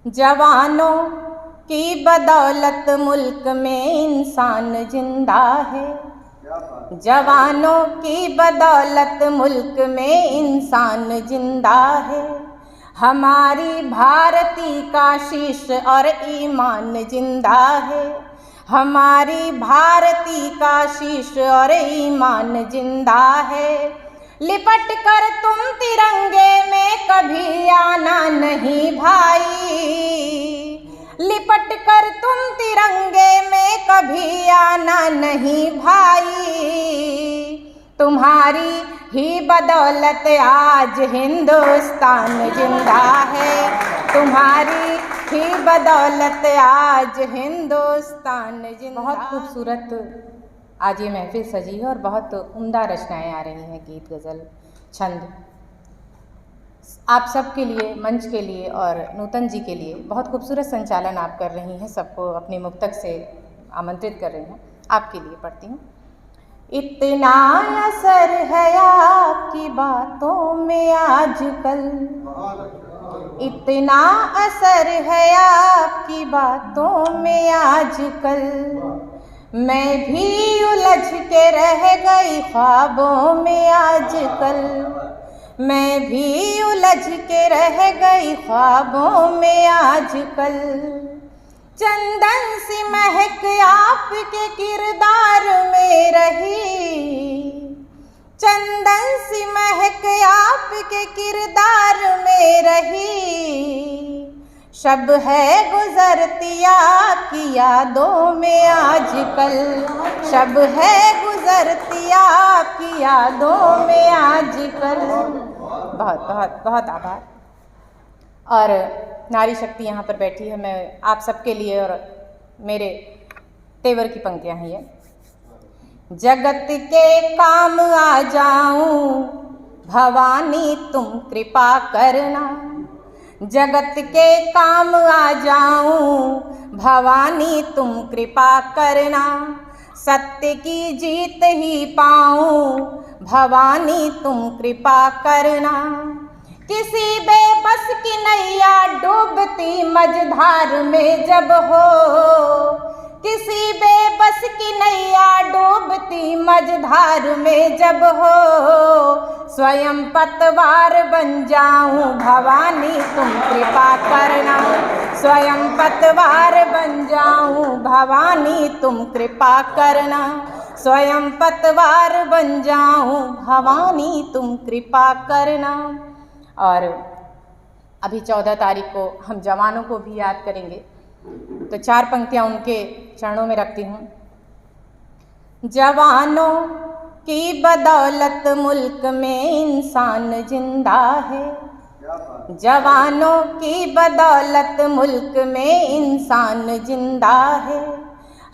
जवानों की बदौलत मुल्क में इंसान जिंदा है। जवानों की बदौलत मुल्क में इंसान जिंदा है। हमारी भारती का शीश और ईमान जिंदा है। हमारी भारती का शीश और ईमान जिंदा है। लिपट कर तुम तिरंगे में कभी आना नहीं भाई। लिपट कर तुम तिरंगे में कभी आना नहीं भाई। तुम्हारी ही बदौलत आज हिंदुस्तान जिंदा है। तुम्हारी ही बदौलत आज हिंदुस्तान जिंदा। बहुत खूबसूरत आज ये महफिल सजी है और बहुत उम्दा रचनाएं आ रही हैं, गीत, गज़ल, छंद। आप सब के लिए, मंच के लिए और नूतन जी के लिए बहुत खूबसूरत संचालन आप कर रही हैं। सबको अपनी मुक्तक से आमंत्रित कर रही हैं। आपके लिए पढ़ती हूँ। इतना असर है आपकी बातों में आजकल, इतना असर है आपकी बातों में आजकल। मैं भी उलझ के रह गई ख्वाबों में आजकल। मैं भी उलझ के रह गई ख्वाबों में आजकल। चंदन सी महक आपके किरदार में रही। चंदन सी महक आपके किरदार में रही। शब है गुजरती आपकी यादों में आजकल। शब है गुजरती आपकी यादों में आजकल। बहुत बहुत बहुत आभार। और नारी शक्ति यहाँ पर बैठी है। मैं आप सबके लिए और मेरे तेवर की पंक्तियाँ हैं ये। जगत के काम आ जाऊं भवानी तुम कृपा करना। जगत के काम आ जाऊं भवानी तुम कृपा करना। सत्य की जीत ही पाऊं भवानी तुम कृपा करना। किसी बेबस की नैया डूबती मझधार में जब हो। किसी बेबस की नैया डूबती मझधार में जब हो। स्वयं पतवार बन जाऊं भवानी तुम कृपा करना। स्वयं पतवार बन जाऊं भवानी तुम कृपा करना। स्वयं पतवार बन जाऊं भवानी तुम कृपा करना। और अभी 14 तारीख को हम जवानों को भी याद करेंगे, तो 4 पंक्तियां उनके चरणों में रखती हूँ। जवानों की बदौलत मुल्क में इंसान जिंदा है। जवानों की बदौलत मुल्क में इंसान जिंदा है।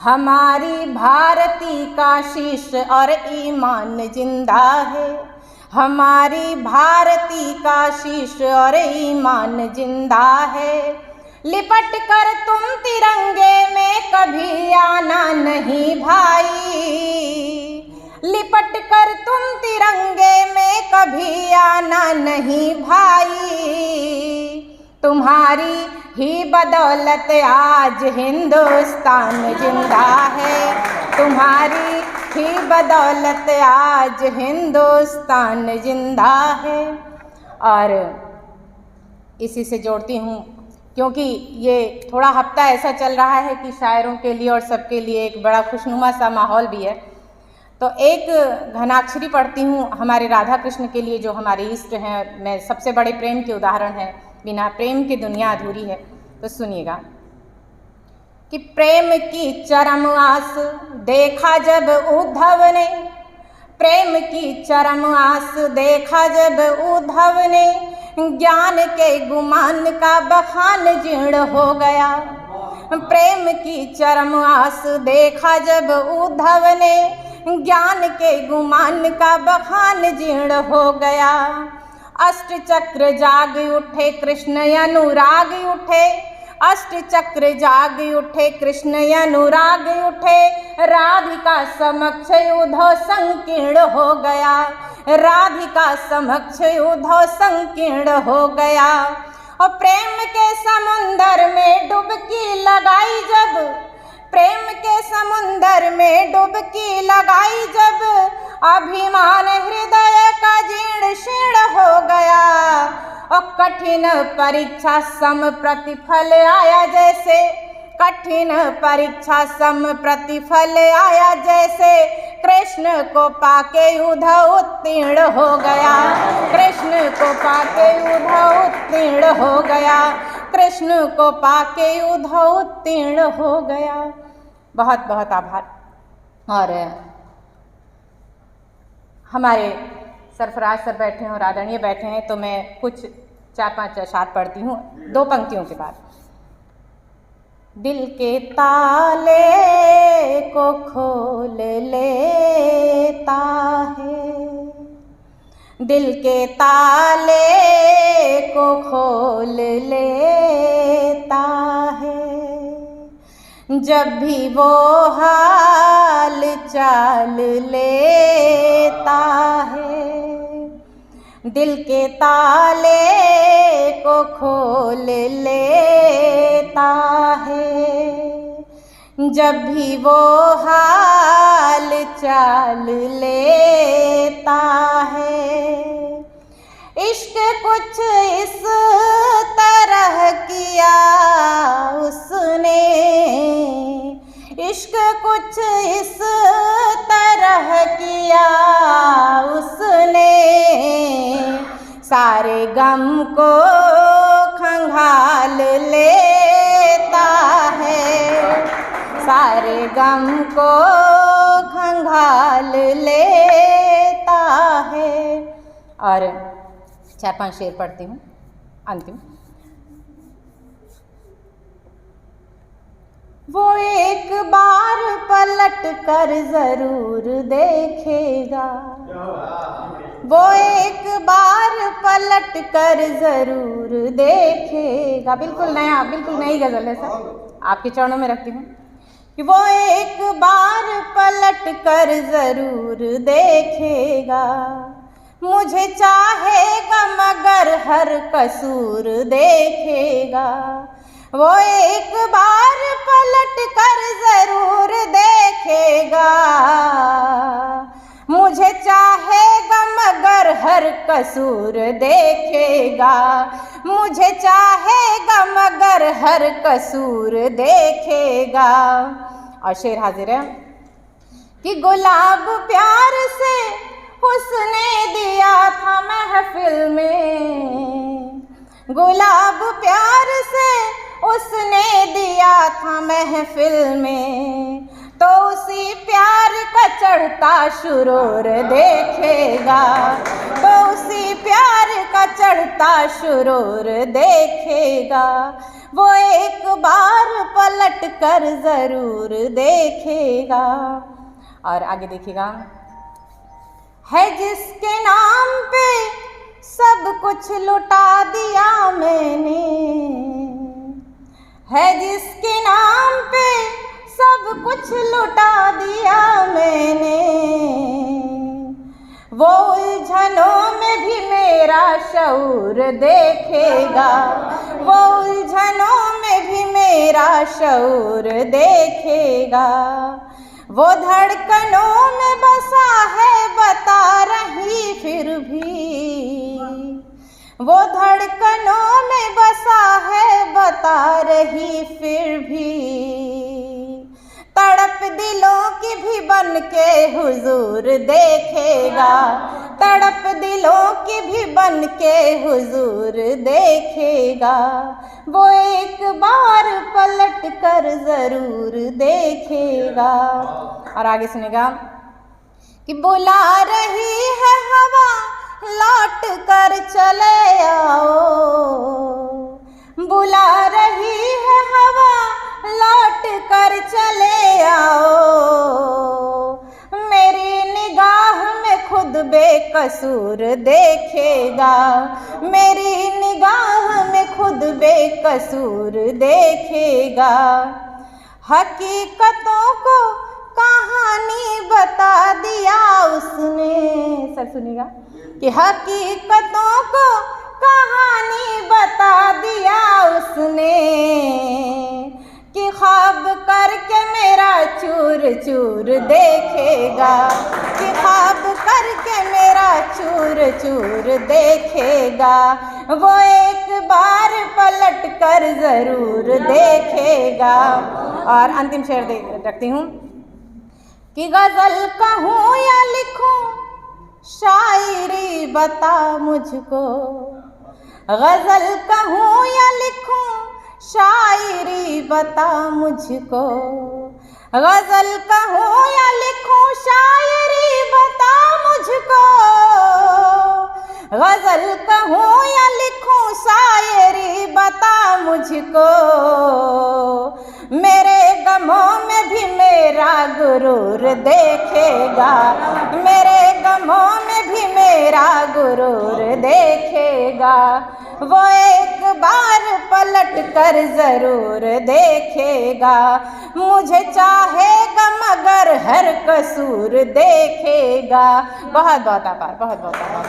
हमारी भारती का शीश और ईमान जिंदा है। हमारी भारती का शीश और ईमान जिंदा है। लिपट कर तुम तिरंगे में कभी आना नहीं भाई। लिपट कर तुम तिरंगे में कभी आना नहीं भाई। तुम्हारी ही बदौलत आज हिंदुस्तान जिंदा है। तुम्हारी ही बदौलत आज हिंदुस्तान जिंदा है। और इसी से जोड़ती हूँ, क्योंकि ये थोड़ा हफ्ता ऐसा चल रहा है कि शायरों के लिए और सबके लिए एक बड़ा खुशनुमा सा माहौल भी है। तो एक घनाक्षरी पढ़ती हूँ हमारे राधा कृष्ण के लिए, जो हमारे इष्ट हैं। मैं सबसे बड़े प्रेम के उदाहरण है। बिना प्रेम की दुनिया अधूरी है। तो सुनिएगा कि प्रेम की चरम आस देखा जब उद्धव ने। प्रेम की चरम आस देखा जब उद्धव ने। ज्ञान के गुमान का बखान जीर्ण हो गया। प्रेम की चरम आस देखा जब उद्धव ने। ज्ञान के गुमान का बखान जीर्ण हो गया। अष्ट चक्र जाग उठे कृष्ण अनुराग उठे। अष्ट चक्र जाग उठे कृष्ण अनुराग उठे। राधिका समक्ष उद्धव संकीर्ण हो गया। राधिका समक्ष उद्धव संकीर्ण हो गया। और प्रेम के समुंदर में डुबकी लगाई जब, प्रेम के समुंदर में डुबकी लगाई जब, अभिमान हृदय का जीर्ण शीर्ण हो गया। और कठिन परीक्षा सम प्रतिफल आया जैसे, कठिन परीक्षा सम प्रतिफल आया जैसे, कृष्ण को पाके उद्धव उत्तीर्ण हो गया। कृष्ण को पाके उद्धव उत्तीर्ण हो गया। कृष्ण को पाके उद्धव उत्तीर्ण हो गया। बहुत बहुत आभार। और हमारे सरफराज सर बैठे हैं और आदरणीय बैठे हैं, तो मैं कुछ 4-5 अशार पढ़ती हूँ 2 पंक्तियों के बाद। दिल के ताले को खोल लेता है, दिल के ताले को खोल लेता है, जब भी वो हाल चाल लेता है। दिल के ताले को खोल लेता है, जब भी वो हाल चाल लेता है। इश्क कुछ इस तरह किया उसने, इश्क कुछ इस तरह किया उसने, सारे गम को खंगाल लेता है, सारे गम को खंगाल लेता है। और 4-5 शेर पढ़ती हूँ अंतिम। वो एक बार पलट कर जरूर देखेगा, वो एक बार पलट कर जरूर देखेगा। बिल्कुल नया, बिल्कुल नई गज़ल है सर, आपके चरणों में रखती हूँ कि वो एक बार पलट कर जरूर देखेगा। मुझे चाहेगा मगर हर कसूर देखेगा। वो एक बार पलट कर जरूर देखेगा। मुझे चाहेगा मगर हर कसूर देखेगा। मुझे चाहेगा मगर हर कसूर देखेगा। और शेर हाजिर है कि गुलाब प्यार से उसने दिया था महफिल में, गुलाब प्यार से उसने दिया था महफिल में, तो उसी प्यार का चढ़ता शुरूर देखेगा, तो उसी प्यार का चढ़ता शुरूर देखेगा। वो एक बार पलट कर जरूर देखेगा। और आगे देखिएगा, है जिसके नाम पे सब कुछ लुटा दिया मैंने, है जिसके नाम पे सब कुछ लुटा दिया मैंने, वो उलझनों में भी मेरा शऊर देखेगा, वो उलझनों में भी मेरा शऊर देखेगा। वो धड़कनों में बसा है बता रही फिर भी, वो धड़कनों में बसा है बता रही फिर भी, तड़प दिलों की भी बन के हुजूर देखेगा, तड़प दिलों की भी बन के हुजूर देखेगा। वो एक बार पलट कर जरूर देखेगा। और आगे सुनेगा कि बुला रही है हवा लौट कर चले आओ, बुला रही है हवा लौट कर चले आओ, मेरी निगाह में खुद बेकसूर देखेगा, मेरी निगाह में खुद बेकसूर देखेगा। हकीकतों को कहानी बता दिया उसने, सर सुनिएगा, कि हकीकतों को कहानी बता दिया उसने कि ख्वाब करके मेरा चूर चूर देखेगा, कि ख्वाब करके मेरा चूर चूर देखेगा, वो एक बार पलट कर ज़रूर देखेगा। और अंतिम शेर रखती हूँ कि गज़ल कहूँ या लिखूँ शायरी बता मुझको, गज़ल कहूँ या लिखूँ शायरी बता मुझको, गज़ल कहूँ या लिखूँ शायरी बता मुझको, गज़ल कहूँ या लिखूँ शायरी बता मुझको, मेरे गमों में भी मेरा गुरूर देखेगा, मेरे गमों में भी मेरा गुरूर देखेगा, वो एक बार पलट कर ज़रूर देखेगा, मुझे चाहेगा मगर हर कसूर देखेगा। बहुत बहुत आभार, बहुत बहुत आभार।